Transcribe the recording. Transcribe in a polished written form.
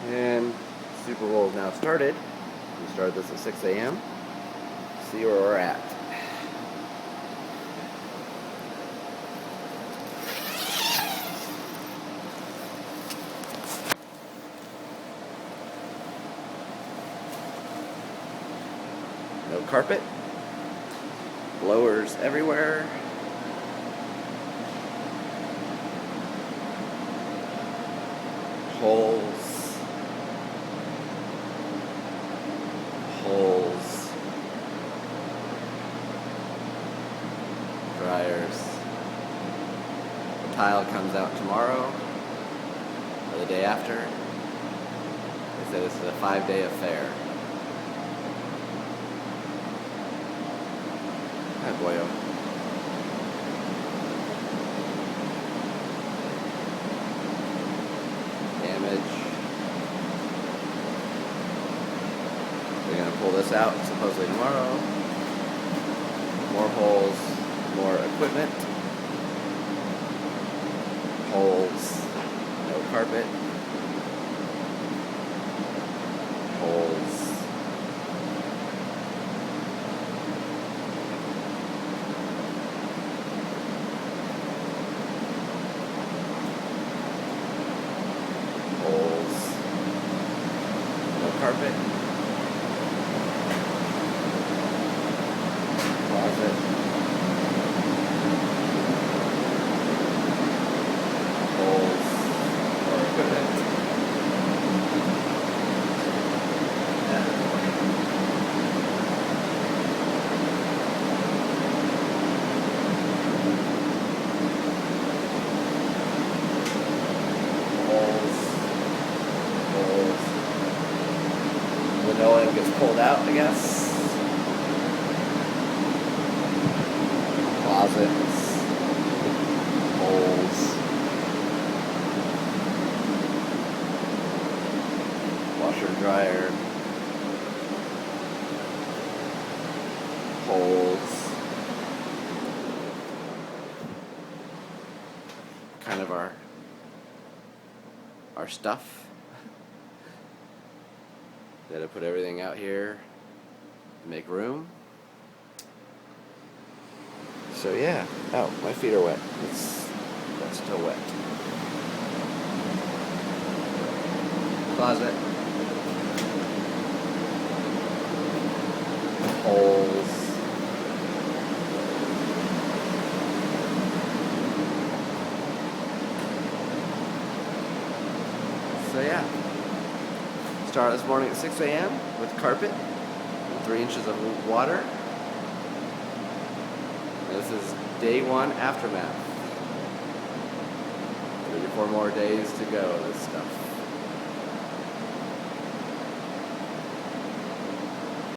And Super Bowl is now started. We started this at 6 a.m. See where we're at. No carpet. Blowers everywhere. Holes. Dryers. The tile comes out tomorrow or the day after. They said it's a 5-day affair. Hi, boyo. Damage. They're gonna pull this out supposedly tomorrow. More holes, more equipment. Holes, no carpet. Holes. Holes. No carpet. Closet. Holes. More equipment. Linoleum gets pulled out, I guess. Closets. Holes. Washer, dryer. Holes. Kind of our stuff. Got to put everything out here to make room. So yeah. Oh, my feet are wet. That's still wet. Closet. Holes. So yeah. Started this morning at 6 a.m. with carpet and 3 inches of water. This is day 1 aftermath. 34 more days to go, this stuff.